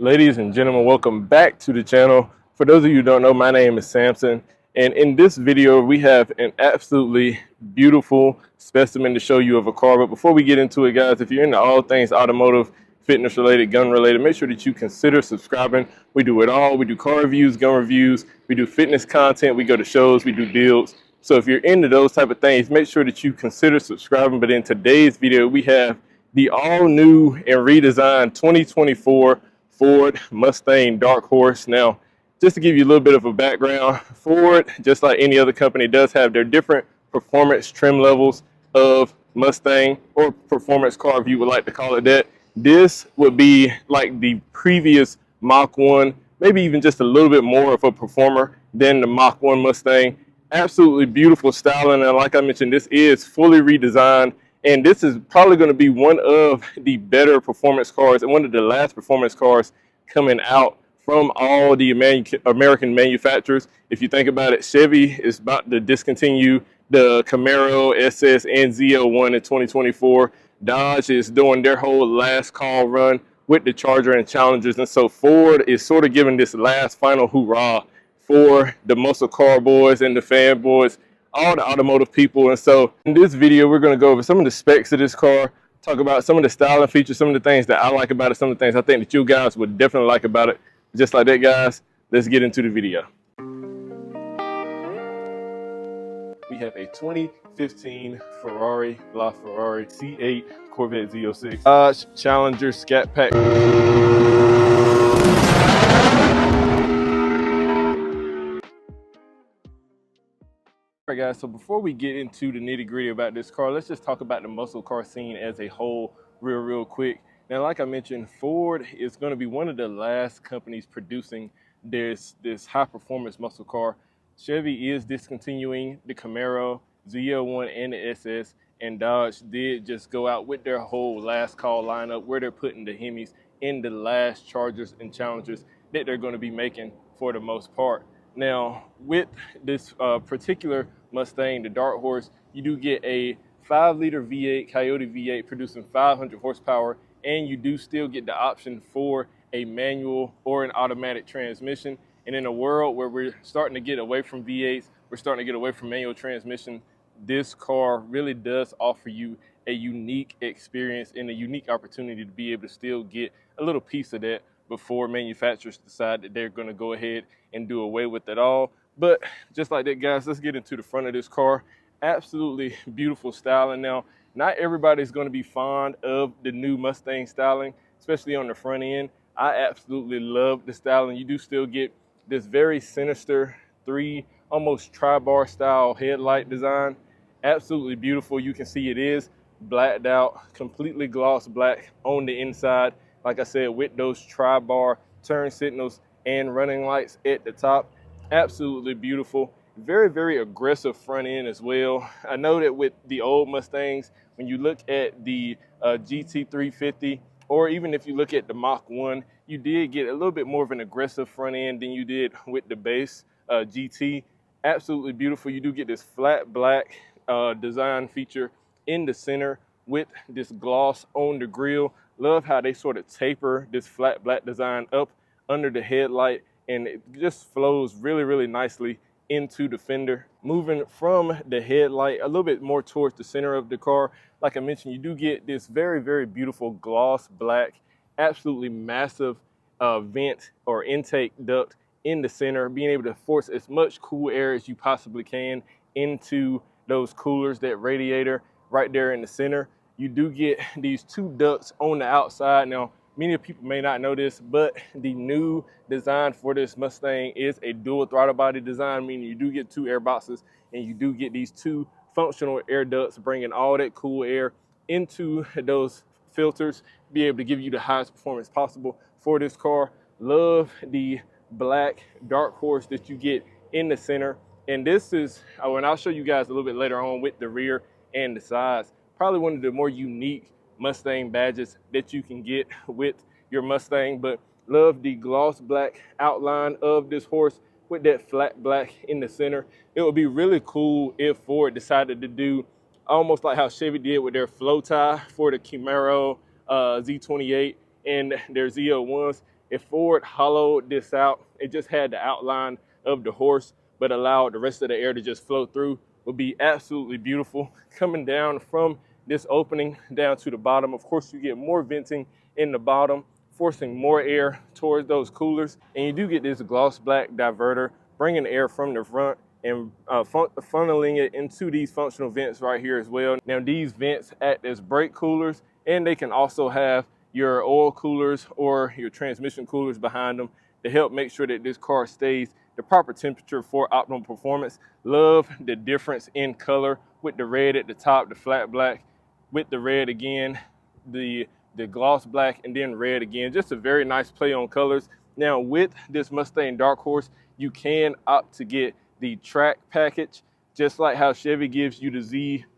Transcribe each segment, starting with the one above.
Ladies and gentlemen, welcome back to the channel. For those of you who don't know, my name is Samson, and in this video we have an absolutely beautiful specimen to show you of a car. But before we get into it, guys, if you're into all things automotive, fitness related, gun related, make sure that you consider subscribing. We do it all. We do car reviews, gun reviews, we do fitness content, we go to shows, we do builds. So if you're into those type of things, make sure that you consider subscribing. But in today's video, we have the all new and redesigned 2024 Ford Mustang Dark Horse. Now, just to give you a little bit of a background, Ford, just like any other company, does have their different performance trim levels of Mustang, or performance car if you would like to call it that. This would be like the previous Mach 1, maybe even just a little bit more of a performer than the Mach 1 Mustang. Absolutely beautiful styling, and like I mentioned, this is fully redesigned. And this is probably going to be one of the better performance cars and one of the last performance cars coming out from all the American manufacturers. If you think about it, Chevy is about to discontinue the Camaro, SS, and ZL1 in 2024. Dodge is doing their whole last call run with the Charger and Challengers. And so Ford is sort of giving this last final hoorah for the muscle car boys and the fanboys, all the automotive people. And so in this video, we're going to go over some of the specs of this car, talk about some of the styling features, some of the things that I like about it, some of the things I think that you guys would definitely like about it. Just like that, guys, let's get into the video. We have a 2015 Ferrari LaFerrari C8 Corvette Z06 Dodge Challenger Scat Pack. All right, guys, so before we get into the nitty gritty about this car, let's just talk about the muscle car scene as a whole real quick. Now, like I mentioned, Ford is going to be one of the last companies producing this high performance muscle car. Chevy is discontinuing the Camaro, ZL1, and the SS, and Dodge did just go out with their whole last call lineup where they're putting the Hemis in the last Chargers and Challengers that they're going to be making for the most part. Now, with this particular Mustang, the Dark Horse, you do get a 5-liter V8, Coyote V8, producing 500 horsepower, and you do still get the option for a manual or an automatic transmission. And in a world where we're starting to get away from V8s, we're starting to get away from manual transmission, this car really does offer you a unique experience and a unique opportunity to be able to still get a little piece of that before manufacturers decide that they're going to go ahead and do away with it all. But just like that, guys, let's get into the front of this car. Absolutely beautiful styling. Now, not everybody's going to be fond of the new Mustang styling, especially on the front end. I absolutely love the styling. You do still get this very sinister almost tri-bar style headlight design. Absolutely beautiful. You can see it is blacked out, completely gloss black on the inside. Like I said, with those tri-bar turn signals and running lights at the top. Absolutely beautiful. Very aggressive front end as well. I know that with the old Mustangs, when you look at the GT350, or even if you look at the Mach 1, you did get a little bit more of an aggressive front end than you did with the base GT. Absolutely beautiful. You do get this flat black design feature in the center with this gloss on the grille. Love how they sort of taper this flat black design up under the headlight, and it just flows really nicely into the fender. Moving from the headlight a little bit more towards the center of the car, like I mentioned, you do get this very beautiful gloss black, absolutely massive vent or intake duct in the center, being able to force as much cool air as you possibly can into those coolers, that radiator right there in the center. You do get these two ducts on the outside. Now, many people may not know this, but the new design for this Mustang is a dual throttle body design, meaning you do get two air boxes and you do get these two functional air ducts, bringing all that cool air into those filters, be able to give you the highest performance possible for this car. Love the black Dark Horse that you get in the center. And this is, and I'll show you guys a little bit later on with the rear and the sides, probably one of the more unique Mustang badges that you can get with your Mustang. But love the gloss black outline of this horse with that flat black in the center. It would be really cool if Ford decided to do almost like how Chevy did with their flow tie for the Camaro Z28 and their ZL1s. If Ford hollowed this out, it just had the outline of the horse, but allowed the rest of the air to just flow through, would be absolutely beautiful. Coming down from this opening down to the bottom, of course, you get more venting in the bottom, forcing more air towards those coolers. And you do get this gloss black diverter, bringing air from the front and funneling it into these functional vents right here as well. Now these vents act as brake coolers, and they can also have your oil coolers or your transmission coolers behind them to help make sure that this car stays the proper temperature for optimal performance. Love the difference in color with the red at the top, the flat black, with the red again, the gloss black, and then red again. Just a very nice play on colors. Now with this Mustang Dark Horse, you can opt to get the track package, just like how Chevy gives you the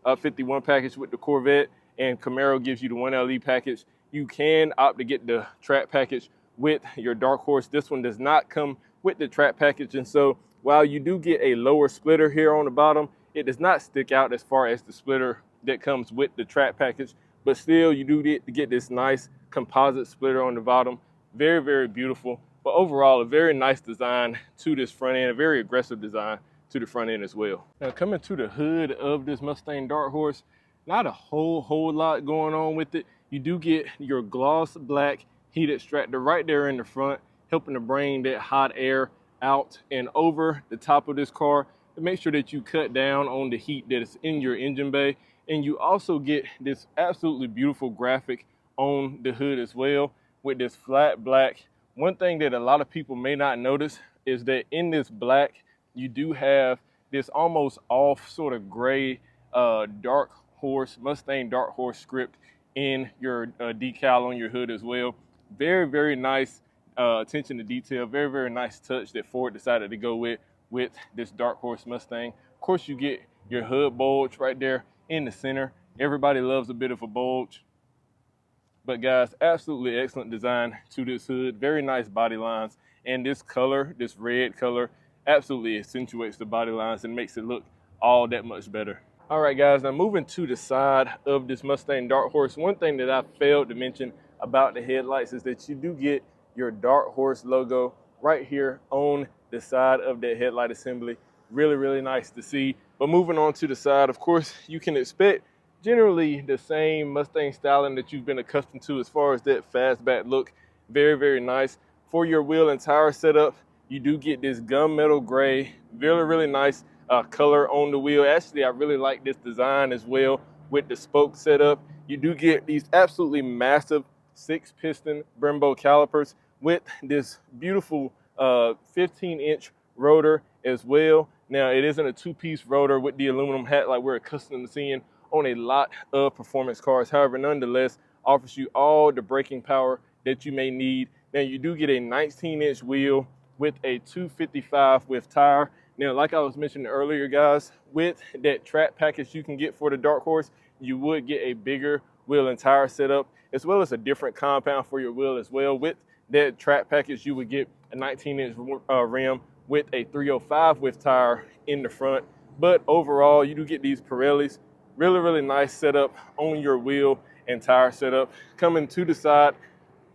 Z51 package with the Corvette and Camaro gives you the 1LE package. You can opt to get the track package with your Dark Horse. This one does not come with the track package, and so while you do get a lower splitter here on the bottom, it does not stick out as far as the splitter that comes with the track package, but still you do get this nice composite splitter on the bottom. Very, very beautiful. But overall, a very nice design to this front end, a very aggressive design to the front end as well. Now coming to the hood of this Mustang Dark Horse, not a whole lot going on with it. You do get your gloss black heat extractor right there in the front, helping to bring that hot air out and over the top of this car to make sure that you cut down on the heat that is in your engine bay. And you also get this absolutely beautiful graphic on the hood as well with this flat black. One thing that a lot of people may not notice is that in this black, you do have this almost off sort of gray Dark Horse, Mustang Dark Horse script in your decal on your hood as well. Very, very nice attention to detail. Very, very nice touch that Ford decided to go with this Dark Horse Mustang. Of course, you get your hood bulge right there in the center. Everybody loves a bit of a bulge. But guys, absolutely excellent design to this hood. Very nice body lines. And this color, this red color, absolutely accentuates the body lines and makes it look all that much better. All right, guys, now moving to the side of this Mustang Dark Horse, one thing that I failed to mention about the headlights is that you do get your Dark Horse logo right here on the side of that headlight assembly. Really, really nice to see. But moving on to the side, of course, you can expect generally the same Mustang styling that you've been accustomed to as far as that fastback look. Very, very nice. For your wheel and tire setup, you do get this gunmetal gray, really, really nice color on the wheel. Actually, I really like this design as well with the spoke setup. You do get these absolutely massive 6-piston Brembo calipers with this beautiful 15-inch rotor as well. Now, it isn't a 2-piece rotor with the aluminum hat like we're accustomed to seeing on a lot of performance cars. However, nonetheless, offers you all the braking power that you may need. Now, you do get a 19-inch wheel with a 255 width tire. Now, like I was mentioning earlier, guys, with that track package you can get for the Dark Horse, you would get a bigger wheel and tire setup, as well as a different compound for your wheel as well. With that track package, you would get a 19-inch rim with a 305 width tire in the front. But overall, you do get these Pirellis. Really, really nice setup on your wheel and tire setup. Coming to the side,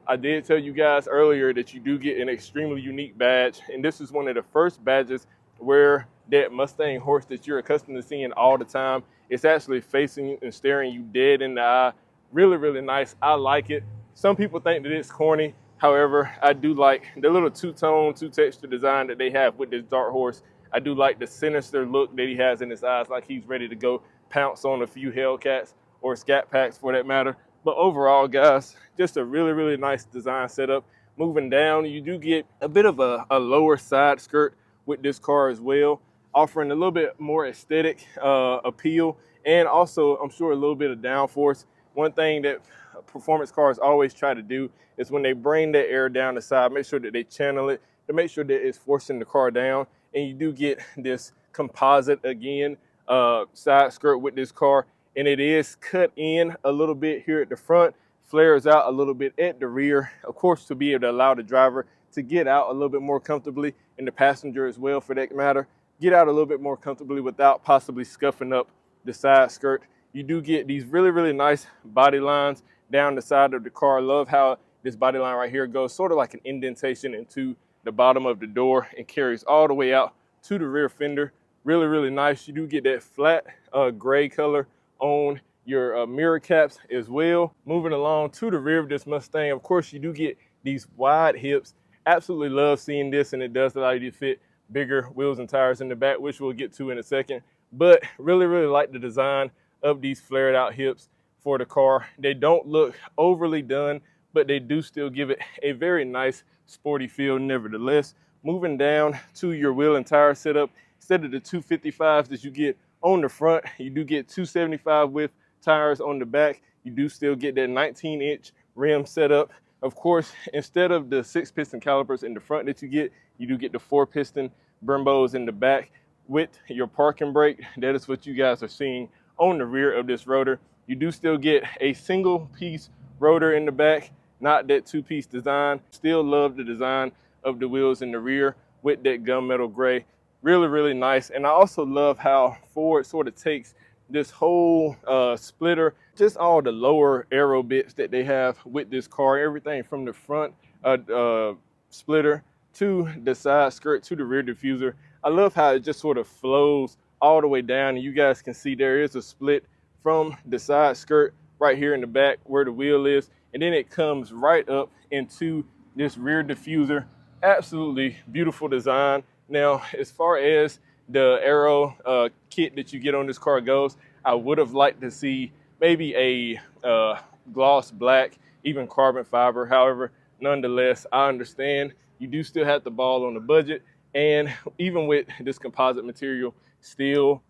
I did tell you guys earlier that you do get an extremely unique badge, and this is one of the first badges where that Mustang horse that you're accustomed to seeing all the time, it's actually facing you and staring you dead in the eye. Really, really nice. I like it. Some people think that it's corny. However, I do like the little two-tone, two-texture design that they have with this Dark Horse. I do like the sinister look that he has in his eyes, like he's ready to go pounce on a few Hellcats or Scat Packs for that matter. But overall, guys, just a really, really nice design setup. Moving down, you do get a bit of a lower side skirt with this car as well, offering a little bit more aesthetic appeal, and also, I'm sure, a little bit of downforce. One thing that performance cars always try to do is when they bring that air down the side, make sure that they channel it to make sure that it's forcing the car down. And you do get this composite, again, side skirt with this car, and it is cut in a little bit here at the front, flares out a little bit at the rear, of course, to be able to allow the driver to get out a little bit more comfortably, and the passenger as well for that matter, get out a little bit more comfortably without possibly scuffing up the side skirt. You do get these really, really nice body lines down the side of the car. Love how this body line right here goes sort of like an indentation into the bottom of the door and carries all the way out to the rear fender. Really, really nice. You do get that flat gray color on your mirror caps as well. Moving along to the rear of this Mustang, of course, you do get these wide hips. Absolutely love seeing this, and it does allow you to fit bigger wheels and tires in the back, which we'll get to in a second. But really, really like the design of these flared out hips for the car. They don't look overly done, but they do still give it a very nice sporty feel nevertheless. Moving down to your wheel and tire setup, instead of the 255s that you get on the front, you do get 275 width tires on the back. You do still get that 19-inch rim setup. Of course, instead of the 6-piston calipers in the front that you do get the 4-piston Brembos in the back with your parking brake. That is what you guys are seeing on the rear of this rotor. You do still get a single piece rotor in the back, not that 2-piece design. Still love the design of the wheels in the rear with that gunmetal gray. Really, really nice. And I also love how Ford sort of takes this whole splitter, just all the lower aero bits that they have with this car, everything from the front splitter to the side skirt to the rear diffuser. I love how it just sort of flows all the way down, and you guys can see there is a split from the side skirt right here in the back where the wheel is, and then it comes right up into this rear diffuser. Absolutely beautiful design. Now, as far as the aero kit that you get on this car goes, I would have liked to see maybe a gloss black, even carbon fiber. However, nonetheless, I understand you do still have the ball on the budget, and even with this composite material, still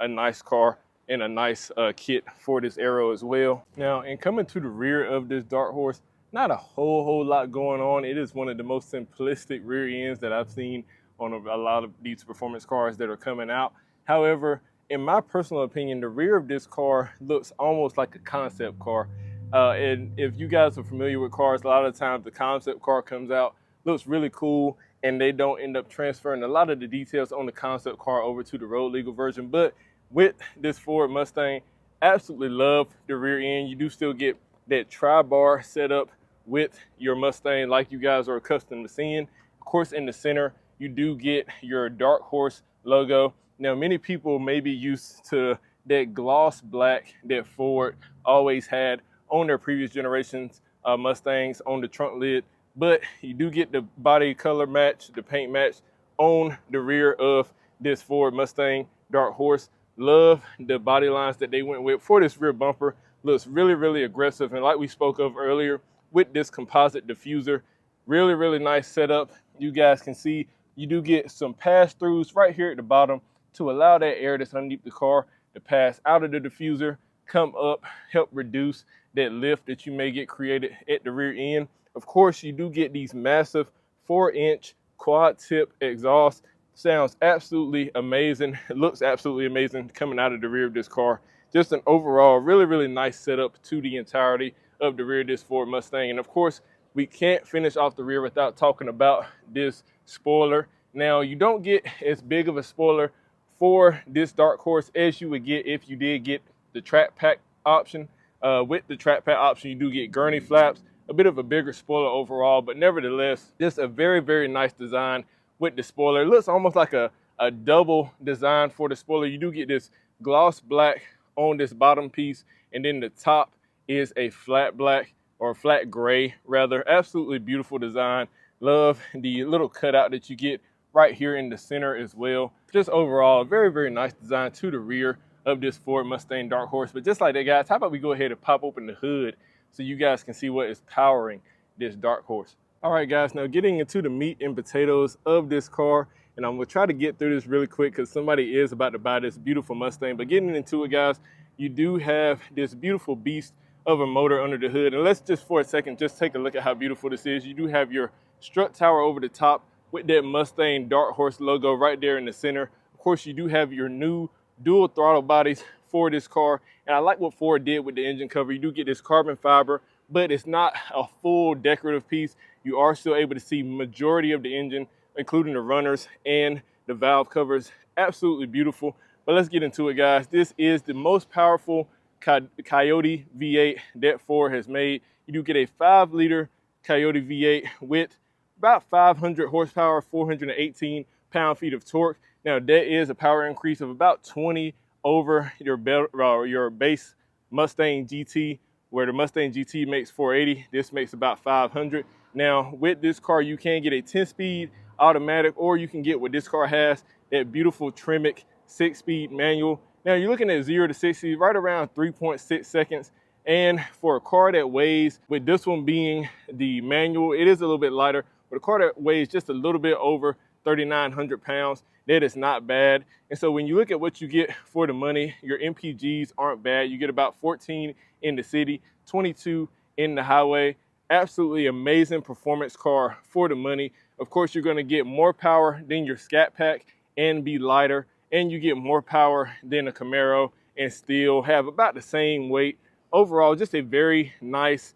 a nice car and a nice kit for this aero as well. Now, in coming to the rear of this Dark Horse, not a whole lot going on. It is one of the most simplistic rear ends that I've seen on a lot of these performance cars that are coming out. However, in my personal opinion, the rear of this car looks almost like a concept car. And if you guys are familiar with cars, a lot of times the concept car comes out, looks really cool, and they don't end up transferring a lot of the details on the concept car over to the road legal version. But with this Ford Mustang, absolutely love the rear end. You do still get that tri-bar setup with your Mustang like you guys are accustomed to seeing. Of course, in the center, you do get your Dark Horse logo. Now, many people may be used to that gloss black that Ford always had on their previous generations Mustangs on the trunk lid, but you do get the body color match, the paint match on the rear of this Ford Mustang Dark Horse. Love the body lines that they went with for this rear bumper. Looks really, really aggressive, and like we spoke of earlier, with this composite diffuser, really, really nice setup. You guys can see you do get some pass-throughs right here at the bottom to allow that air that's underneath the car to pass out of the diffuser, come up, help reduce that lift that you may get created at the rear end. Of course, you do get these massive 4-inch quad tip exhaust. Sounds absolutely amazing. It looks absolutely amazing coming out of the rear of this car. Just an overall really, really nice setup to the entirety of the rear of this Ford Mustang. And of course, we can't finish off the rear without talking about this spoiler. Now, you don't get as big of a spoiler for this Dark Horse as you would get if you did get the Track Pack option. With the Track Pack option, you do get gurney flaps, a bit of a bigger spoiler overall, but nevertheless, just a very, very nice design with the spoiler. It looks almost like a double design for the spoiler. You do get this gloss black on this bottom piece, and then the top is a flat black, or flat gray rather. Absolutely beautiful design. Love the little cutout that you get right here in the center as well. Just overall, a very, very nice design to the rear of this Ford Mustang Dark Horse. But just like that, guys, how about we go ahead and pop open the hood so you guys can see what is powering this Dark Horse. All right, guys, now getting into the meat and potatoes of this car, and I'm gonna try to get through this really quick because somebody is about to buy this beautiful Mustang. But getting into it, guys, you do have this beautiful beast of a motor under the hood. And let's just for a second, just take a look at how beautiful this is. You do have your strut tower over the top with that Mustang Dark Horse logo right there in the center. Of course, you do have your new dual throttle bodies for this car. And I like what Ford did with the engine cover. You do get this carbon fiber, but it's not a full decorative piece. You are still able to see majority of the engine, including the runners and the valve covers. Absolutely beautiful. But let's get into it, guys. This is the most powerful Coyote V8 that Ford has made. You do get a 5-liter Coyote V8 with about 500 horsepower, 418 pound-feet of torque. Now that is a power increase of about 20 over your base Mustang GT, where the Mustang GT makes 480. This makes about 500. Now with this car, you can get a 10-speed automatic, or you can get what this car has, that beautiful Tremec 6-speed manual. Now you're looking at 0 to 60 right around 3.6 seconds. And for a car that weighs, with this one being the manual, it is a little bit lighter, but a car that weighs just a little bit over 3,900 pounds, that is not bad. And so when you look at what you get for the money, your MPGs aren't bad. You get about 14 in the city, 22 in the highway. Absolutely amazing performance car for the money. Of course, you're going to get more power than your Scat Pack and be lighter, and you get more power than a Camaro and still have about the same weight. Overall, just a very nice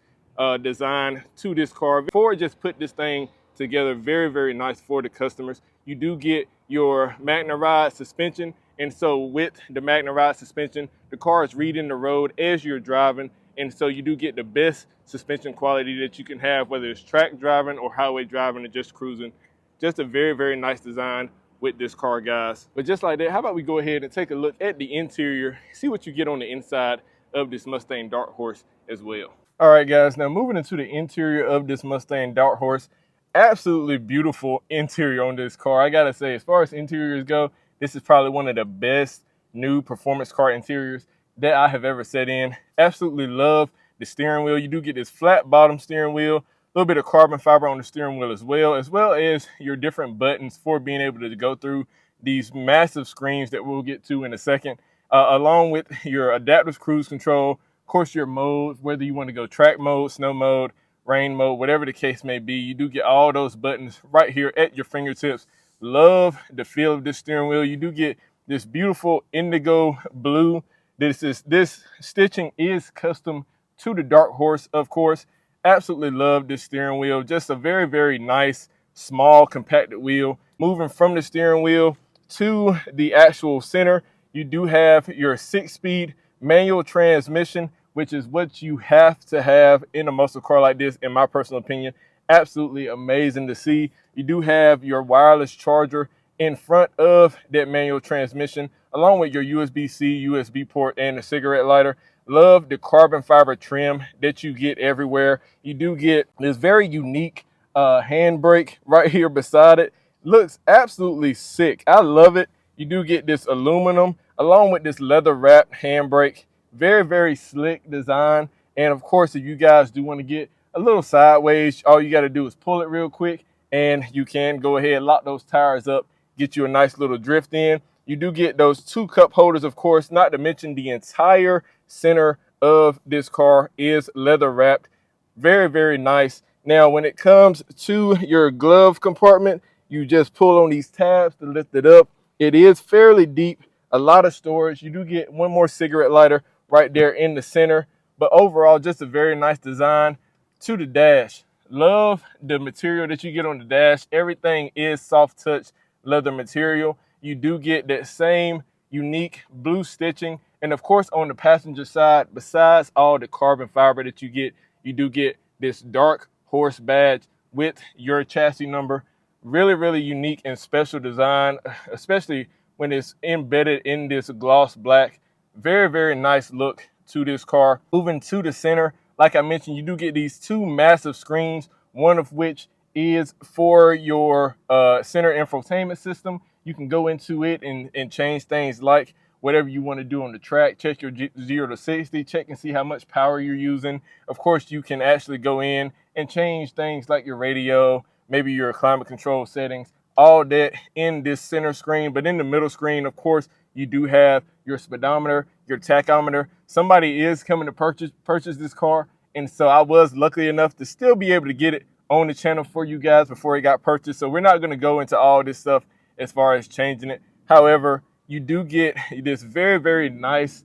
design to this car. Ford just put this thing together very, very nice for the customers. You do get your Magna Ride suspension, and so with the Magna Ride suspension, the car is reading the road as you're driving, and so you do get the best suspension quality that you can have, whether it's track driving or highway driving or just cruising. Just a very, very nice design with this car, guys. But just like that, how about we go ahead and take a look at the interior, see what you get on the inside of this Mustang Dark Horse as well. All right, guys, now moving into the interior of this Mustang Dark Horse. Absolutely beautiful interior on this car. I gotta say, as far as interiors go, this is probably one of the best new performance car interiors that I have ever set in. Absolutely love the steering wheel. You do get this flat bottom steering wheel, a little bit of carbon fiber on the steering wheel as well as your different buttons for being able to go through these massive screens that we'll get to in a second, along with your adaptive cruise control, of course your modes, whether you want to go track mode, snow mode, rain mode, whatever the case may be. You do get all those buttons right here at your fingertips. Love the feel of this steering wheel. You do get this beautiful indigo blue. This stitching is custom to the Dark Horse, of course. Absolutely love this steering wheel. Just a very, very nice, small, compacted wheel. Moving from the steering wheel to the actual center, you do have your 6-speed manual transmission, which is what you have to have in a muscle car like this, in my personal opinion. Absolutely amazing to see. You do have your wireless charger in front of that manual transmission, along with your USB-C, USB port, and the cigarette lighter. Love the carbon fiber trim that you get everywhere. You do get this very unique handbrake right here beside it. Looks absolutely sick. I love it. You do get this aluminum along with this leather wrapped handbrake. Very, very slick design. And of course, if you guys do want to get a little sideways, all you got to do is pull it real quick and you can go ahead, lock those tires up, get you a nice little drift in. You do get those 2 cup holders, of course, not to mention the entire center of this car is leather wrapped. Very, very nice. Now, when it comes to your glove compartment, you just pull on these tabs to lift it up. It is fairly deep, a lot of storage. You do get one more cigarette lighter right there in the center. But overall, just a very nice design. To the dash. Love the material that you get on the dash. Everything is soft touch leather material. You do get that same unique blue stitching. And of course, on the passenger side, besides all the carbon fiber that you do get this Dark Horse badge with your chassis number. Really, really unique and special design, especially when it's embedded in this gloss black. Very, very nice look to this car. Moving to the center, like I mentioned, you do get these 2 massive screens, one of which is for your center infotainment system. You can go into it and change things like whatever you want to do on the track, check your 0 to 60, check and see how much power you're using. Of course, you can actually go in and change things like your radio, maybe your climate control settings, all that in this center screen. But in the middle screen, of course, you do have your speedometer, your tachometer. Somebody is coming to purchase this car, and so I was lucky enough to still be able to get it on the channel for you guys before it got purchased. So we're not going to go into all this stuff as far as changing it. However, you do get this very, very nice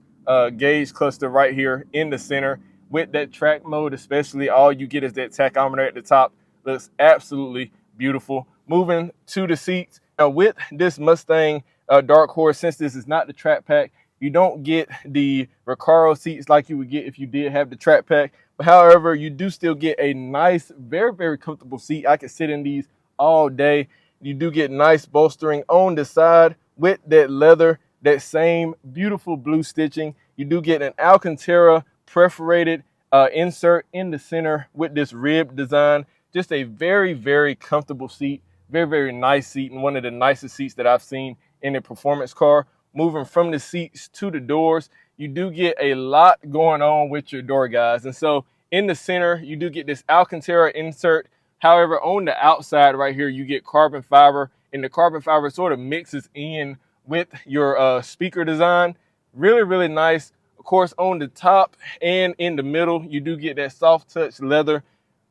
gauge cluster right here in the center with that track mode, especially. All you get is that tachometer at the top. Looks absolutely beautiful. Moving to the seats. Now with this Mustang Dark Horse, since this is not the Track Pack, You don't get the Recaro seats like you would get if you did have the Track Pack. But however, you do still get a nice, very, very comfortable seat. I could sit in these all day. You do get nice bolstering on the side with that leather, that same beautiful blue stitching. You do get an Alcantara perforated insert in the center with this rib design. Just a very, very comfortable seat. Very, very nice seat, and one of the nicest seats that I've seen in a performance car. Moving from the seats to the doors, you do get a lot going on with your door, guys. And so in the center, you do get this Alcantara insert. However, on the outside right here, you get carbon fiber, and the carbon fiber sort of mixes in with your speaker design. Really, really nice. Of course, on the top and in the middle, you do get that soft touch leather.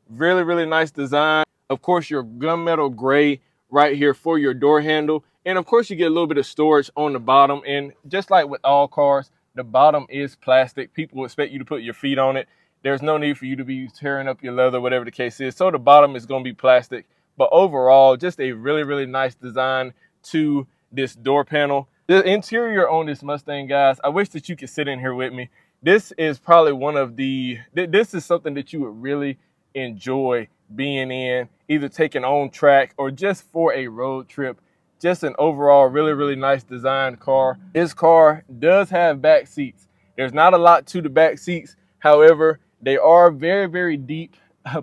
Really, really nice design. Of course, your gunmetal gray right here for your door handle. And of course, you get a little bit of storage on the bottom. And just like with all cars, the bottom is plastic. People expect you to put your feet on it. There's no need for you to be tearing up your leather, whatever the case is. So the bottom is going to be plastic. But overall, just a really, really nice design to this door panel. The interior on this Mustang, guys, I wish that you could sit in here with me. This is probably this is something that you would really enjoy being in, either taking on track or just for a road trip. Just an overall really, really nice designed car. This car does have back seats. There's not a lot to the back seats. However, they are very, very deep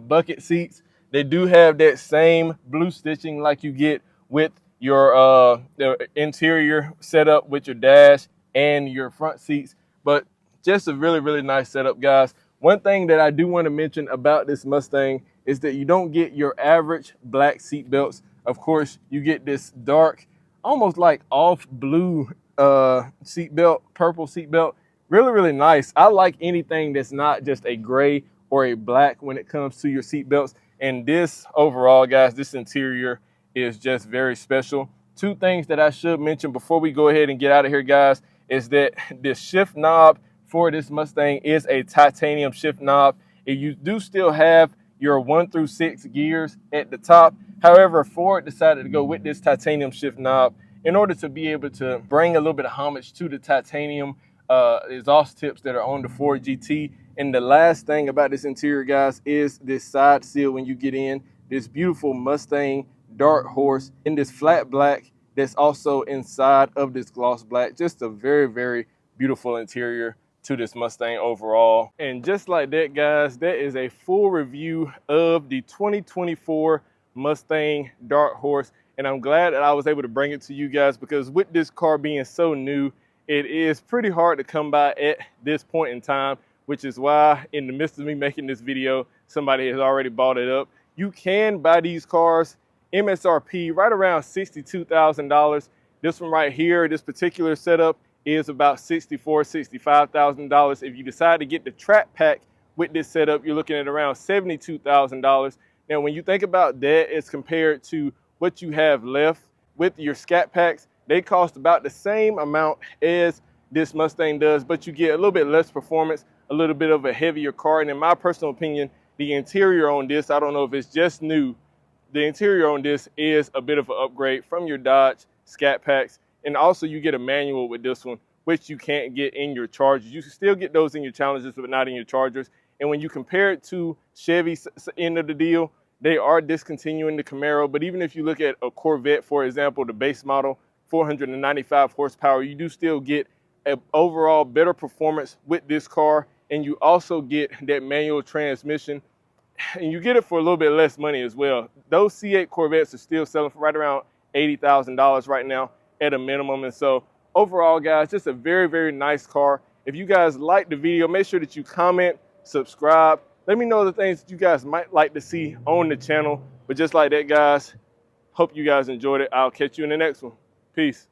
bucket seats. They do have that same blue stitching like you get with your the interior setup with your dash and your front seats. But just a really, really nice setup, guys. One thing that I do want to mention about this Mustang is that you don't get your average black seat belts. Of course, you get this dark, almost like off blue seat belt, purple seat belt. Really, really nice. I like anything that's not just a gray or a black when it comes to your seat belts. And this overall, guys, this interior is just very special. Two things that I should mention before we go ahead and get out of here, guys, is that this shift knob for this Mustang is a titanium shift knob. You do still have your 1 through 6 gears at the top. However, Ford decided to go with this titanium shift knob in order to be able to bring a little bit of homage to the titanium exhaust tips that are on the Ford GT. And the last thing about this interior, guys, is this side seal when you get in. This beautiful Mustang Dark Horse in this flat black that's also inside of this gloss black. Just a very, very beautiful interior to this Mustang overall. And just like that, guys, that is a full review of the 2024 Mustang Dark Horse. And I'm glad that I was able to bring it to you guys, because with this car being so new, it is pretty hard to come by at this point in time, which is why in the midst of me making this video, somebody has already bought it up. You can buy these cars MSRP right around $62,000. This one right here, this particular setup, is about $64,000, $65,000. If you decide to get the Track Pack with this setup, you're looking at around $72,000. Now, when you think about that as compared to what you have left with your Scat Packs, they cost about the same amount as this Mustang does, but you get a little bit less performance, a little bit of a heavier car. And in my personal opinion, the interior on this, I don't know if it's just new, the interior on this is a bit of an upgrade from your Dodge Scat Packs. And also you get a manual with this one, which you can't get in your Chargers. You can still get those in your Challengers, but not in your Chargers. And when you compare it to Chevy's end of the deal, they are discontinuing the Camaro. But even if you look at a Corvette, for example, the base model, 495 horsepower, you do still get an overall better performance with this car. And you also get that manual transmission, and you get it for a little bit less money as well. Those C8 Corvettes are still selling for right around $80,000 right now at a minimum. And so overall, guys, just a very, very nice car. If you guys like the video, make sure that you comment, subscribe. Let me know the things that you guys might like to see on the channel. But just like that, guys, hope you guys enjoyed it. I'll catch you in the next one. Peace.